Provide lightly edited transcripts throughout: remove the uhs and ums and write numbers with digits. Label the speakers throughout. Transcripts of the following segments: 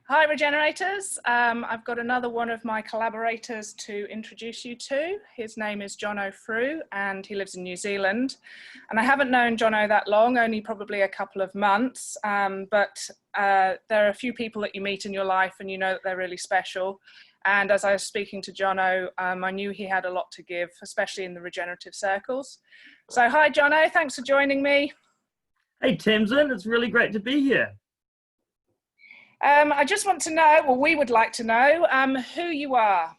Speaker 1: Hi Regenerators, I've got another one of my collaborators to introduce you to. His name is Jono Frew and he lives in New Zealand. And I haven't known Jono that long, only probably a couple of months, but there are a few people that you meet in your life and you know that they're really special. And as I was speaking to Jono, I knew he had a lot to give, especially in the regenerative circles. So hi Jono, thanks for joining me.
Speaker 2: Hey Tamsin, it's really great to be here.
Speaker 1: I just want to know, well, we would like to know who you are.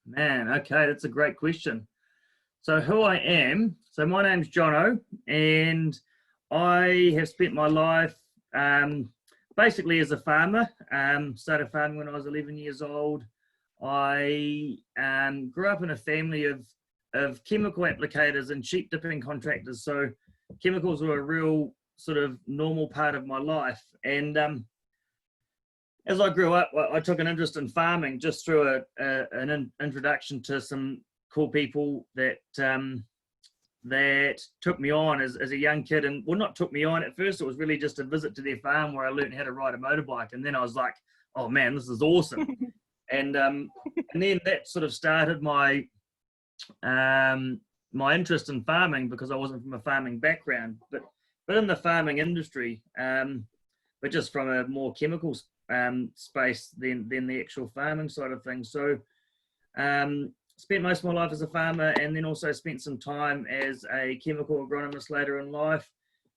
Speaker 2: Man, okay, that's a great question. So who I am, so my name's Jono, and I have spent my life basically as a farmer. Started farming when I was 11 years old. I grew up in a family of chemical applicators and sheep dipping contractors, so chemicals were a real sort of normal part of my life. And as I grew up, I took an interest in farming just through an introduction to some cool people that that took me on as a young kid. And well, not took me on at first, it was really just a visit to their farm where I learned how to ride a motorbike. And then I was like, oh man, this is awesome. and then that sort of started my my interest in farming, because I wasn't from a farming background, but in the farming industry, but just from a more chemical space than the actual farming side of things. So spent most of my life as a farmer, and then also spent some time as a chemical agronomist later in life.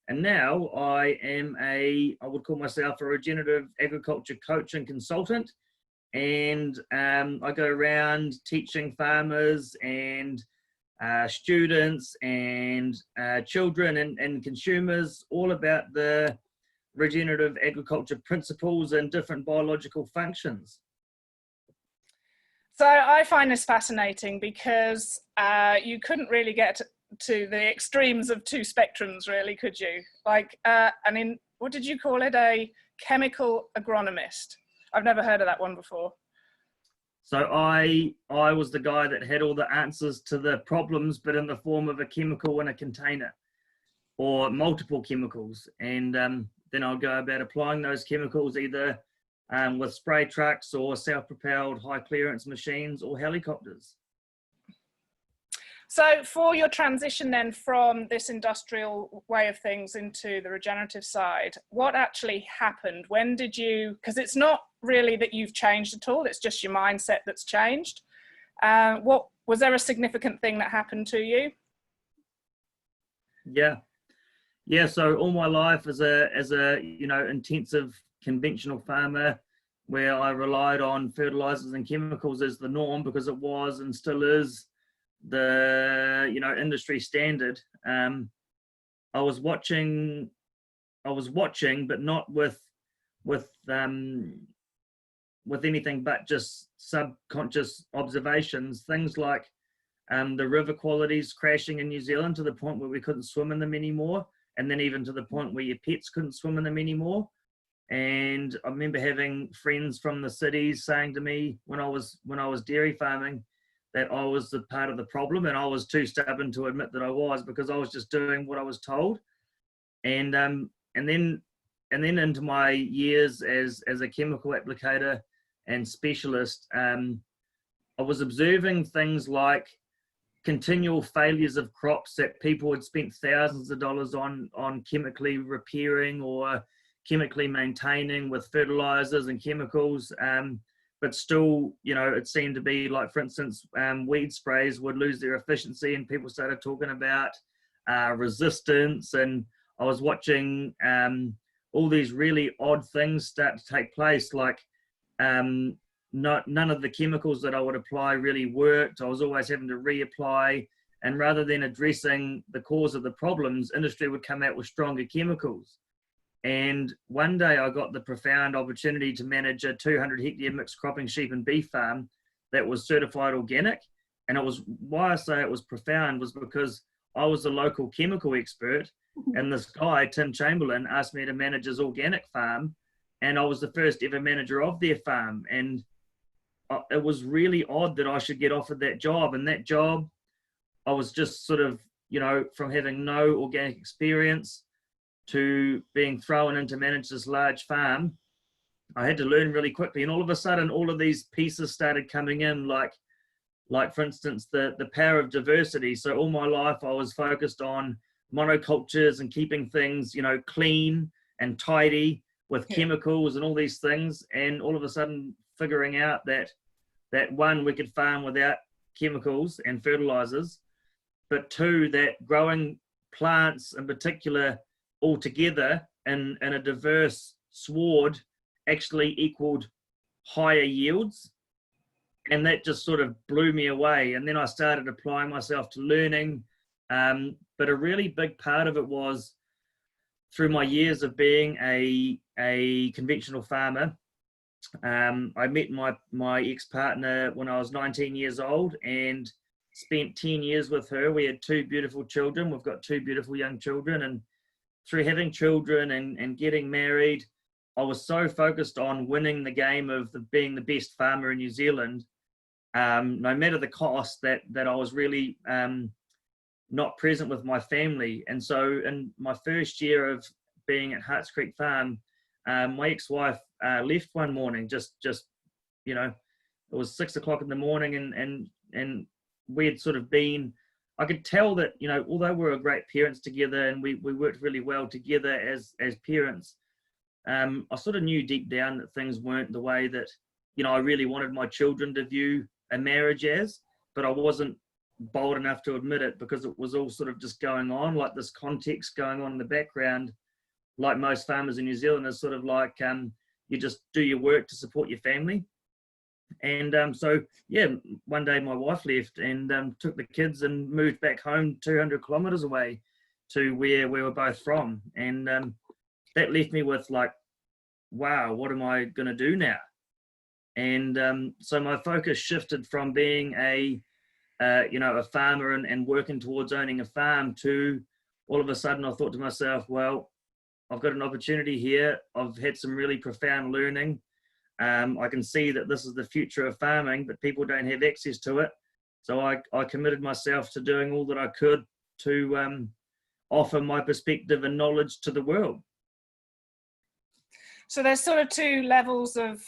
Speaker 2: And now I would call myself a regenerative agriculture coach and consultant. And I go around teaching farmers and students and children and consumers all about the regenerative agriculture principles and different biological functions.
Speaker 1: So I find this fascinating because you couldn't really get to the extremes of two spectrums, really, could you? Like, what did you call it? A chemical agronomist. I've never heard of that one before.
Speaker 2: So I was the guy that had all the answers to the problems, but in the form of a chemical in a container or multiple chemicals. And then I'll go about applying those chemicals either with spray trucks or self-propelled high clearance machines or helicopters.
Speaker 1: So for your transition then from this industrial way of things into the regenerative side, what actually happened? When did you, because it's not really that you've changed at all, it's just your mindset that's changed. What was there a significant thing that happened to you?
Speaker 2: Yeah, so all my life as a intensive conventional farmer, where I relied on fertilizers and chemicals as the norm, because it was and still is the industry standard. I was watching, but not with anything but just subconscious observations. Things like the river qualities crashing in New Zealand to the point where we couldn't swim in them anymore, and then even to the point where your pets couldn't swim in them anymore. And I remember having friends from the cities saying to me when I was dairy farming that I was the part of the problem, and I was too stubborn to admit that I was, because I was just doing what I was told. And then into my years as a chemical applicator and specialist, I was observing things like continual failures of crops that people had spent thousands of dollars on chemically repairing or chemically maintaining with fertilizers and chemicals, but still, it seemed to be like, for instance, weed sprays would lose their efficiency, and people started talking about resistance. And I was watching all these really odd things start to take place, like none of the chemicals that I would apply really worked. I was always having to reapply, and rather than addressing the cause of the problems, industry would come out with stronger chemicals. And one day I got the profound opportunity to manage a 200-hectare mixed cropping sheep and beef farm that was certified organic. And it was, why I say it was profound was because I was a local chemical expert, and this guy, Tim Chamberlain, asked me to manage his organic farm, and I was the first ever manager of their farm. And it was really odd that I should get offered that job. And that job, I was just sort of, from having no organic experience to being thrown in to manage this large farm. I had to learn really quickly. And all of a sudden, all of these pieces started coming in, like for instance, the power of diversity. So all my life, I was focused on monocultures and keeping things, clean and tidy with chemicals and all these things. And all of a sudden, figuring out that one, we could farm without chemicals and fertilizers, but two, that growing plants in particular all together in a diverse sward actually equaled higher yields. And that just sort of blew me away. And then I started applying myself to learning. But a really big part of it was through my years of being a conventional farmer. I met my ex-partner when I was 19 years old and spent 10 years with her. We had two beautiful children. We've got two beautiful young children. And through having children and getting married, I was so focused on winning the game of being the best farmer in New Zealand, no matter the cost, that I was really not present with my family. And so in my first year of being at Harts Creek Farm, my ex-wife left one morning, just it was 6 o'clock in the morning, and we had sort of been, I could tell that, although we were great parents together and we worked really well together as parents, I sort of knew deep down that things weren't the way that, I really wanted my children to view a marriage as, but I wasn't bold enough to admit it because it was all sort of just going on, like this context going on in the background. Like most farmers in New Zealand, is sort of like you just do your work to support your family. And so, yeah, one day my wife left and took the kids and moved back home 200 kilometers away to where we were both from. And that left me with like, wow, what am I going to do now? And so my focus shifted from being a farmer and working towards owning a farm to all of a sudden I thought to myself, well, I've got an opportunity here. I've had some really profound learning. I can see that this is the future of farming, but people don't have access to it. So I committed myself to doing all that I could to offer my perspective and knowledge to the world.
Speaker 1: So there's sort of two levels of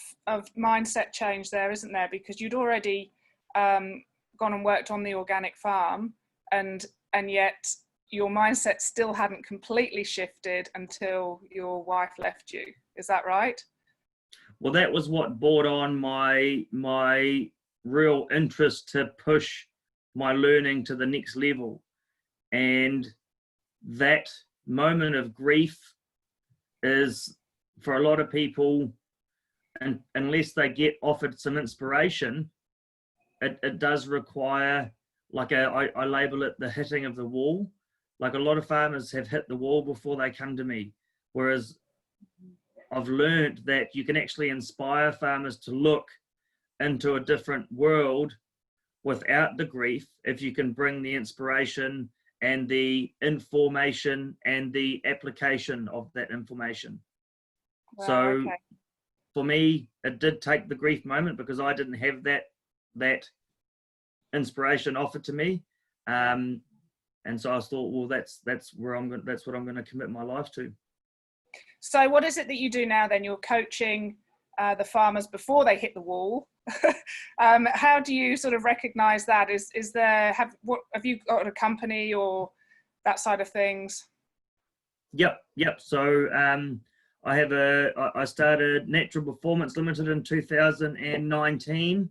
Speaker 1: mindset change there, isn't there? Because you'd already gone and worked on the organic farm, and yet your mindset still hadn't completely shifted until your wife left you. Is that right?
Speaker 2: Well, that was what brought on my real interest to push my learning to the next level. And that moment of grief is, for a lot of people, and unless they get offered some inspiration, it does require, like I label it the hitting of the wall. Like a lot of farmers have hit the wall before they come to me, whereas I've learned that you can actually inspire farmers to look into a different world without the grief if you can bring the inspiration and the information and the application of that information. Wow, so okay. For me, it did take the grief moment because I didn't have that inspiration offered to me. And so I thought, well, that's what I'm going to commit my life to.
Speaker 1: So what is it that you do now then? You're coaching the farmers before they hit the wall. How do you sort of recognize that? Have you got a company or that side of things?
Speaker 2: Yep. So I started Natural Performance Limited in 2019,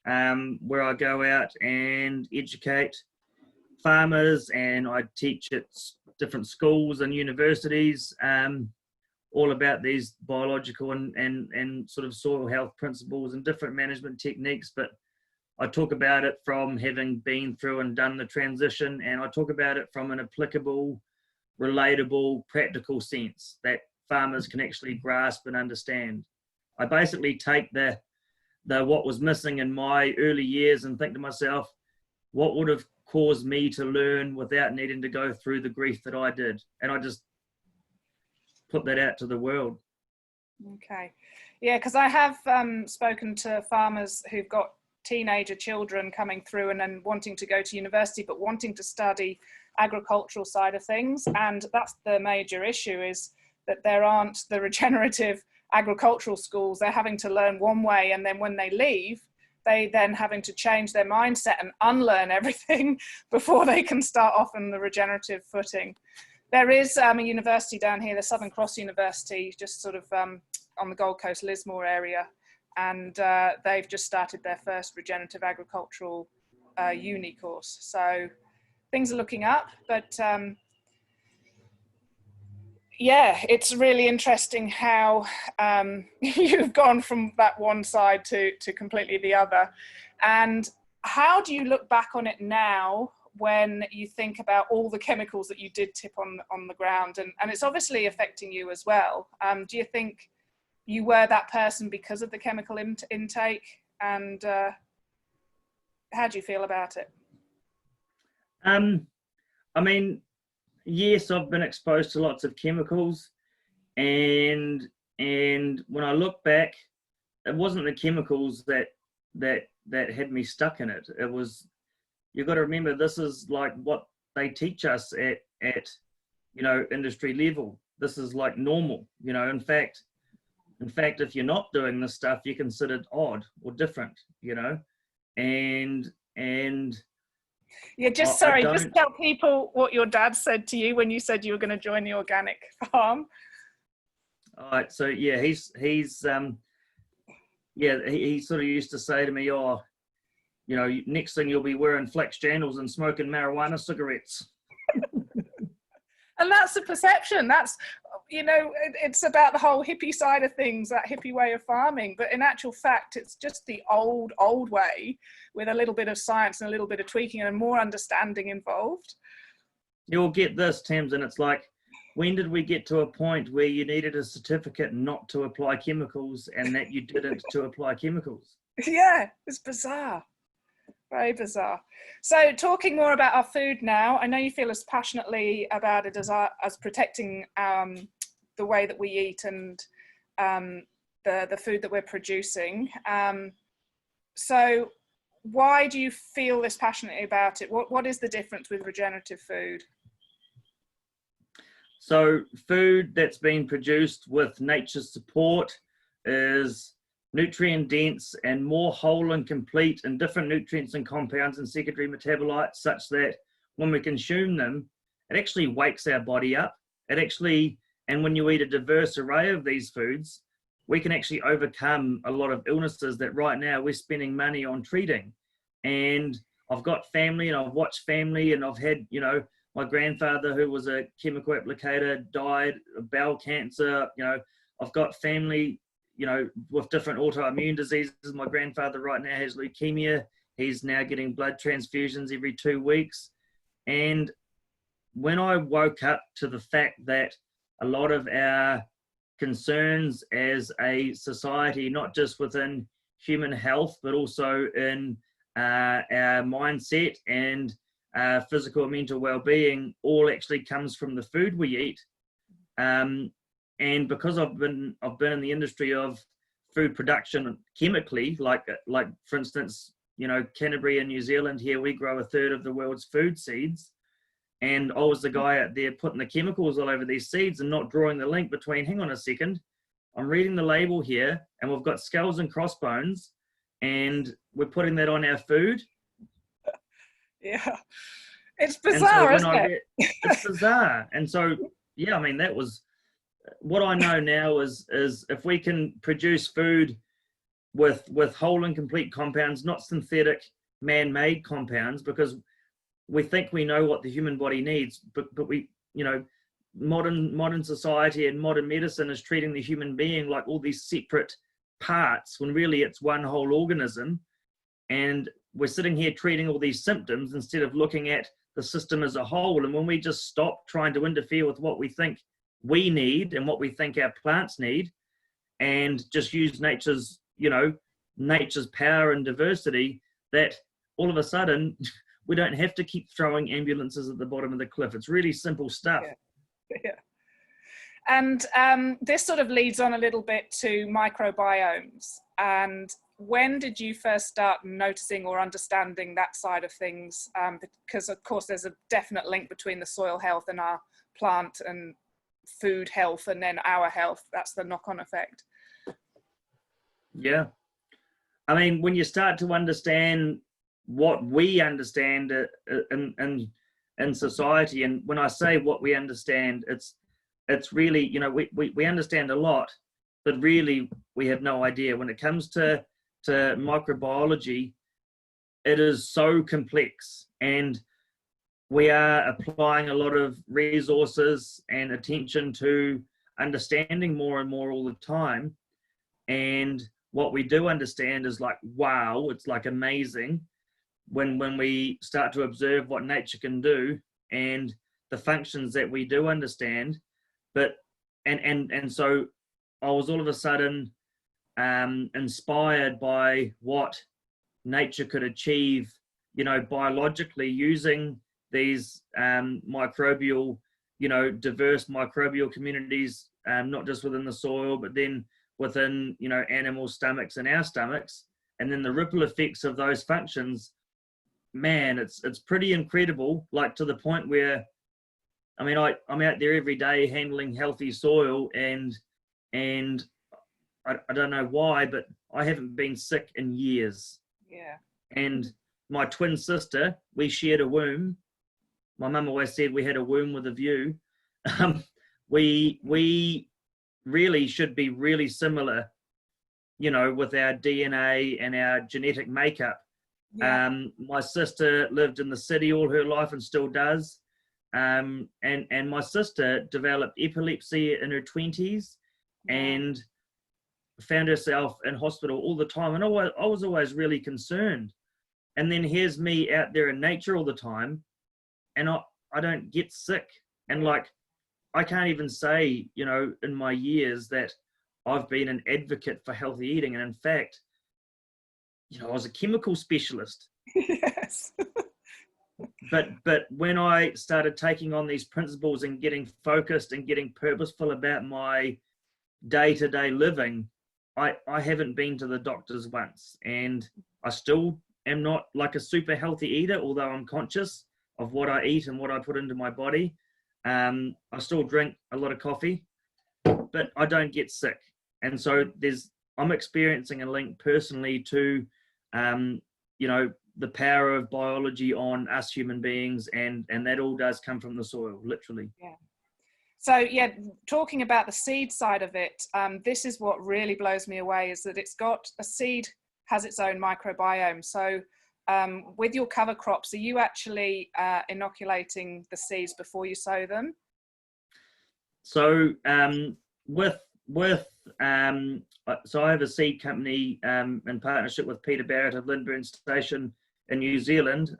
Speaker 2: where I go out and educate farmers, and I teach at different schools and universities all about these biological and sort of soil health principles and different management techniques. But I talk about it from having been through and done the transition, and I talk about it from an applicable, relatable, practical sense that farmers can actually grasp and understand. I basically take the what was missing in my early years and think to myself, what would have caused me to learn without needing to go through the grief that I did? And I just put that out to the world.
Speaker 1: Okay. Yeah, because I have spoken to farmers who've got teenager children coming through and then wanting to go to university, but wanting to study agricultural side of things. And that's the major issue, is that there aren't the regenerative agricultural schools, they're having to learn one way, and then when they leave, they then having to change their mindset and unlearn everything before they can start off on the regenerative footing. There is a university down here, the Southern Cross University, just sort of on the Gold Coast, Lismore area, and they've just started their first regenerative agricultural uni course. So things are looking up, but yeah, it's really interesting how you've gone from that one side to completely the other. And how do you look back on it now when you think about all the chemicals that you did tip on the ground? And it's obviously affecting you as well. Do you think you were that person because of the chemical intake? And how do you feel about it?
Speaker 2: I mean, yes, I've been exposed to lots of chemicals, and when I look back, it wasn't the chemicals that had me stuck in it. It was, you've got to remember, this is like what they teach us at industry level. This is like normal, in fact, if you're not doing this stuff, you're considered odd or different, and
Speaker 1: yeah, just tell people what your dad said to you when you said you were going to join the organic farm.
Speaker 2: All right, so yeah, he sort of used to say to me, oh, next thing you'll be wearing flex jandals and smoking marijuana cigarettes.
Speaker 1: And that's the perception. That's, it's about the whole hippie side of things, that hippie way of farming. But in actual fact, it's just the old way with a little bit of science and a little bit of tweaking and more understanding involved.
Speaker 2: You'll get this, Thames, and it's like, when did we get to a point where you needed a certificate not to apply chemicals and that you didn't to apply chemicals?
Speaker 1: Yeah, it's bizarre. Very bizarre. So talking more about our food now, I know you feel as passionately about it as protecting the way that we eat and the food that we're producing. So why do you feel this passionately about it? What is the difference with regenerative food?
Speaker 2: So food that's been produced with nature's support is nutrient dense and more whole and complete in different nutrients and compounds and secondary metabolites, such that when we consume them, it actually wakes our body up. And when you eat a diverse array of these foods, we can actually overcome a lot of illnesses that right now we're spending money on treating. And I've got family, and I've watched family, and I've had, my grandfather, who was a chemical applicator, died of bowel cancer. I've got family, with different autoimmune diseases. My grandfather right now has leukemia. He's now getting blood transfusions every 2 weeks. And when I woke up to the fact that a lot of our concerns as a society, not just within human health, but also in our mindset and physical and mental well-being, all actually comes from the food we eat. And because I've been in the industry of food production chemically, like for instance, Canterbury in New Zealand, here we grow 1/3 of the world's food seeds. And I was the guy out there putting the chemicals all over these seeds and not drawing the link between, hang on a second, I'm reading the label here and we've got skulls and crossbones and we're putting that on our food.
Speaker 1: Yeah, it's bizarre, isn't it?
Speaker 2: It's bizarre. And so, yeah, I mean, that was, what I know now is if we can produce food with whole and complete compounds, not synthetic man-made compounds, because we think we know what the human body needs, but we, modern society and modern medicine is treating the human being like all these separate parts, when really it's one whole organism. And we're sitting here treating all these symptoms instead of looking at the system as a whole. And when we just stop trying to interfere with what we think we need and what we think our plants need, and just use nature's power and diversity, that all of a sudden we don't have to keep throwing ambulances at the bottom of the cliff. It's really simple stuff.
Speaker 1: Yeah. And this sort of leads on a little bit to microbiomes. And when did you first start noticing or understanding that side of things? Because of course there's a definite link between the soil health and our plant and food health, and then our health. That's the knock-on effect.
Speaker 2: Yeah. I mean, when you start to understand what we understand in society, and when I say what we understand, it's really, you know, we understand a lot, but really we have no idea. When it comes to microbiology, it is so complex, and we are applying a lot of resources and attention to understanding more and more all the time. And what we do understand is like, wow, it's like amazing when we start to observe what nature can do and the functions that we do understand. But and so I was all of a sudden inspired by what nature could achieve, you know, biologically using these microbial, you know, diverse microbial communities, not just within the soil, but then within, you know, animal stomachs and our stomachs, and then the ripple effects of those functions. Man, it's pretty incredible. Like, to the point where, I mean, I'm out there every day handling healthy soil, and I don't know why, but I haven't been sick in years.
Speaker 1: Yeah.
Speaker 2: And my twin sister, we shared a womb. My mum always said we had a womb with a view. We really should be really similar, you know, with our DNA and our genetic makeup.
Speaker 1: Yeah.
Speaker 2: My sister lived in the city all her life and still does. And my sister developed epilepsy in her 20s and found herself in hospital all the time. And I was always really concerned. And then here's me out there in nature all the time, and I don't get sick. And like, I can't even say, you know, in my years that I've been an advocate for healthy eating. And in fact, you know, I was a chemical specialist.
Speaker 1: Yes.
Speaker 2: But when I started taking on these principles and getting focused and getting purposeful about my day-to-day living, I haven't been to the doctors once, and I still am not like a super healthy eater, although I'm conscious of what I eat and what I put into my body. I still drink a lot of coffee, but I don't get sick. And so I'm experiencing a link personally to, you know, the power of biology on us human beings, and that all does come from the soil, literally.
Speaker 1: Yeah. So yeah, talking about the seed side of it, this is what really blows me away, is that a seed has its own microbiome. So with your cover crops, are you actually inoculating the seeds before you sow them?
Speaker 2: So so I have a seed company in partnership with Peter Barrett of Lindburn Station in New Zealand,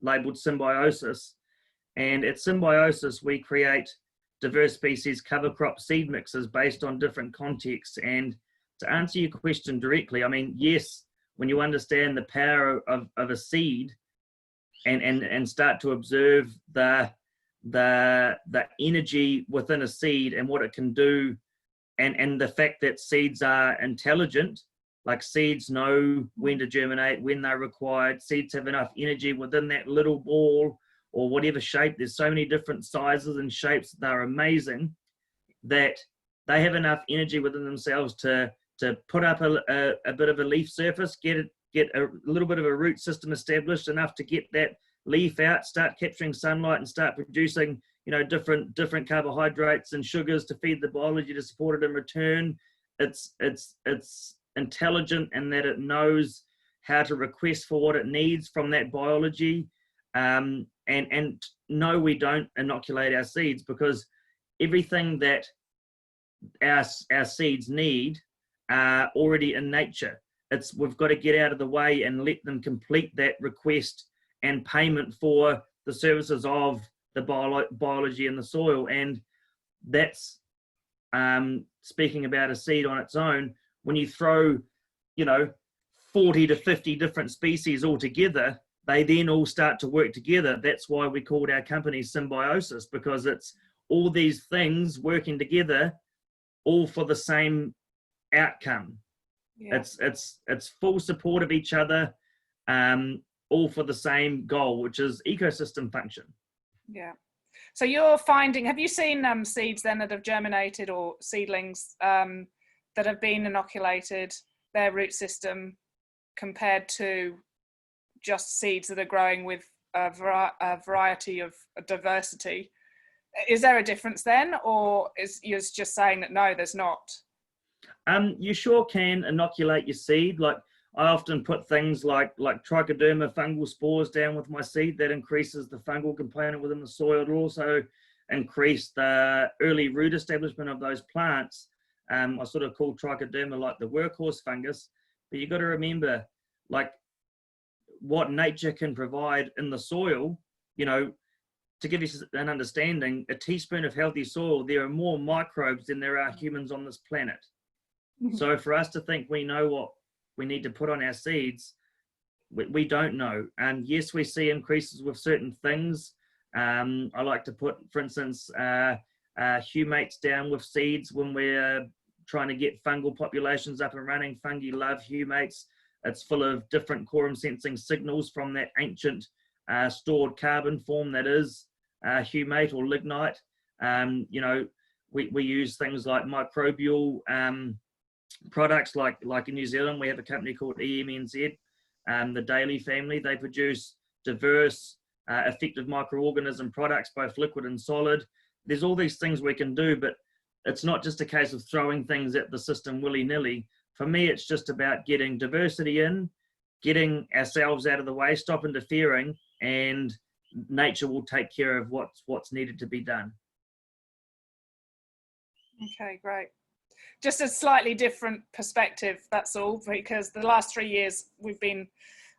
Speaker 2: labelled Symbiosis. And at Symbiosis, we create diverse species cover crop seed mixes based on different contexts. And to answer your question directly, I mean, yes, when you understand the power of a seed and start to observe the energy within a seed and what it can do, and the fact that seeds are intelligent, like seeds know when to germinate, when they're required, seeds have enough energy within that little ball or whatever shape. There's so many different sizes and shapes. They're amazing, that they have enough energy within themselves to put up a bit of a leaf surface, get a little bit of a root system established, enough to get that leaf out, start capturing sunlight, and start producing, you know, different carbohydrates and sugars to feed the biology to support it in return. It's intelligent in that it knows how to request for what it needs from that biology. And no, we don't inoculate our seeds, because everything that our seeds need are already in nature. We've got to get out of the way and let them complete that request and payment for the services of the biology in the soil. And that's speaking about a seed on its own. When you throw, you know, 40 to 50 different species all together, they then all start to work together. That's why we called our company Symbiosis, because it's all these things working together, all for the same outcome. Yeah. It's full support of each other, all for the same goal, which is ecosystem function.
Speaker 1: Yeah. So you're finding, have you seen seeds then that have germinated, or seedlings that have been inoculated, their root system compared to just seeds that are growing with a variety of diversity. Is there a difference then, or is you're just saying that no, there's not?
Speaker 2: You sure can inoculate your seed. Like I often put things like trichoderma fungal spores down with my seed. That increases the fungal component within the soil. It'll also increase the early root establishment of those plants. I sort of call trichoderma like the workhorse fungus. But you've got to remember, like, what nature can provide in the soil. You know, to give you an understanding, a teaspoon of healthy soil, there are more microbes than there are humans on this planet. So for us to think we know what we need to put on our seeds, we don't know. And yes, we see increases with certain things. I like to put, for instance, humates down with seeds when we're trying to get fungal populations up and running. Fungi love humates. It's full of different quorum sensing signals from that ancient stored carbon form that is humate or lignite. You know, we use things like microbial products, like in New Zealand, we have a company called EMNZ, the Daily family. They produce diverse, effective microorganism products, both liquid and solid. There's all these things we can do, but it's not just a case of throwing things at the system willy-nilly. For me, it's just about getting diversity in, getting ourselves out of the way, stop interfering, and nature will take care of what's needed to be done.
Speaker 1: Okay, great. Just a slightly different perspective, that's all, because the last 3 years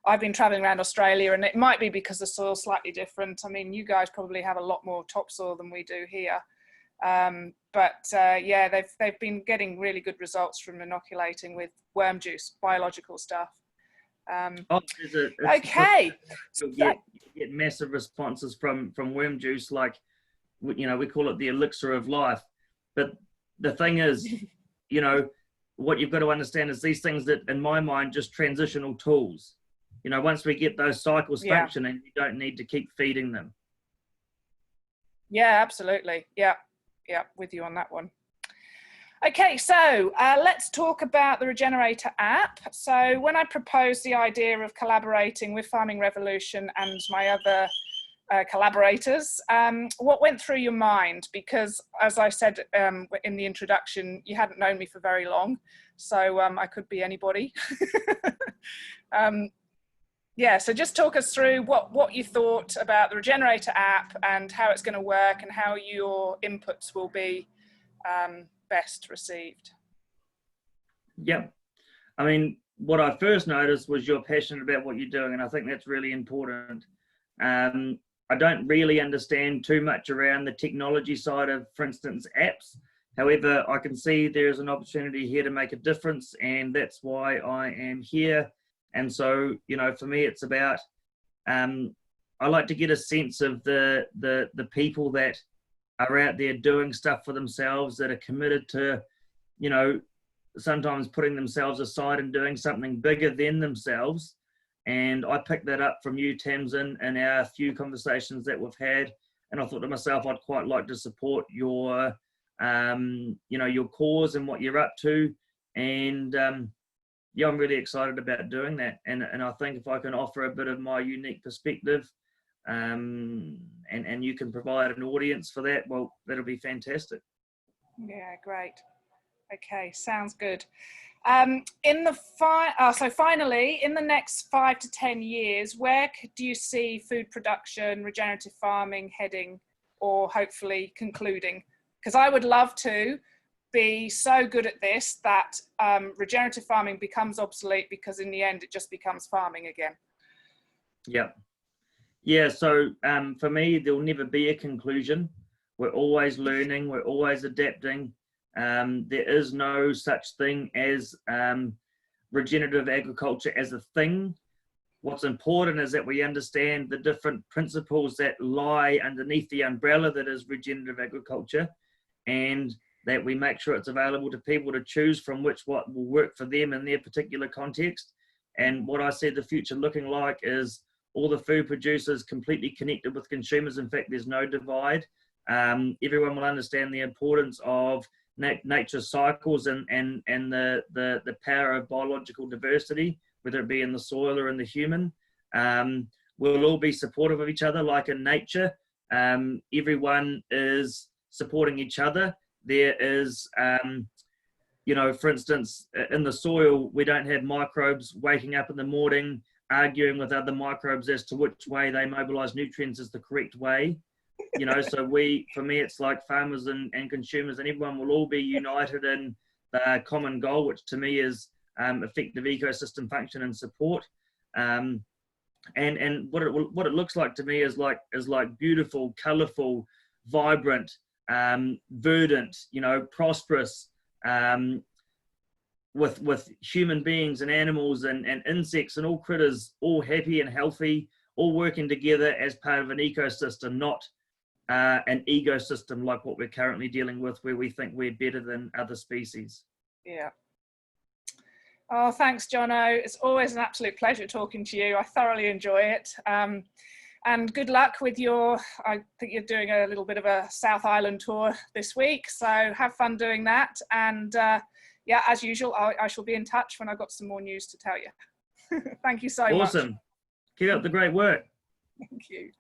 Speaker 1: I've been traveling around Australia, and it might be because the soil's slightly different. I mean, you guys probably have a lot more topsoil than we do here. Yeah, they've been getting really good results from inoculating with worm juice, biological stuff. Okay.
Speaker 2: You'll get massive responses from worm juice, like, you know, we call it the elixir of life. But the thing is, you know, what you've got to understand is these things that, in my mind, just transitional tools. You know, once we get those cycles functioning, you don't need to keep feeding them.
Speaker 1: Yeah, absolutely. Yeah, with you on that one. Okay, so let's talk about the Regenerator app. So when I proposed the idea of collaborating with Farming Revolution and my other collaborators, what went through your mind? Because as I said in the introduction, you hadn't known me for very long, so I could be anybody. Yeah, so just talk us through what you thought about the Regenerator app and how it's going to work and how your inputs will be best received.
Speaker 2: Yep. I mean, what I first noticed was you're passionate about what you're doing, and I think that's really important. I don't really understand too much around the technology side of, for instance, apps. However, I can see there's an opportunity here to make a difference, and that's why I am here. And so, you know, for me, it's about, I like to get a sense of the people that are out there doing stuff for themselves, that are committed to, you know, sometimes putting themselves aside and doing something bigger than themselves. And I picked that up from you, Tamsin, in our few conversations that we've had. And I thought to myself, I'd quite like to support your, you know, your cause and what you're up to. And yeah, I'm really excited about doing that. And I think if I can offer a bit of my unique perspective, and you can provide an audience for that, well, that'll be fantastic.
Speaker 1: Yeah, great. Okay, sounds good. So finally, in the next 5 to 10 years, where do you see food production, regenerative farming heading, or hopefully concluding? Because I would love to be so good at this that regenerative farming becomes obsolete, because in the end it just becomes farming again.
Speaker 2: Yeah, so for me, there'll never be a conclusion. We're always learning, we're always adapting. There is no such thing as regenerative agriculture as a thing. What's important is that we understand the different principles that lie underneath the umbrella that is regenerative agriculture, and that we make sure it's available to people to choose from what will work for them in their particular context. And what I see the future looking like is all the food producers completely connected with consumers. In fact, there's no divide. Everyone will understand the importance of nature's cycles and the power of biological diversity, whether it be in the soil or in the human. We'll all be supportive of each other, like in nature. Everyone is supporting each other. There is, you know, for instance, in the soil, we don't have microbes waking up in the morning, arguing with other microbes as to which way they mobilize nutrients is the correct way. You know, so for me, it's like farmers and consumers and everyone will all be united in the common goal, which to me is effective ecosystem function and support. And what it looks like to me is like beautiful, colorful, vibrant, verdant, you know, prosperous, with human beings and animals and insects and all critters all happy and healthy, all working together as part of an ecosystem, not an ecosystem like what we're currently dealing with, where we think we're better than other species.
Speaker 1: Yeah. Oh, thanks, Jono. It's always an absolute pleasure talking to you. I thoroughly enjoy it. And good luck with I think you're doing a little bit of a South Island tour this week. So have fun doing that. And yeah, as usual, I shall be in touch when I've got some more news to tell you. Thank you so much.
Speaker 2: Awesome. Keep up the great work.
Speaker 1: Thank you.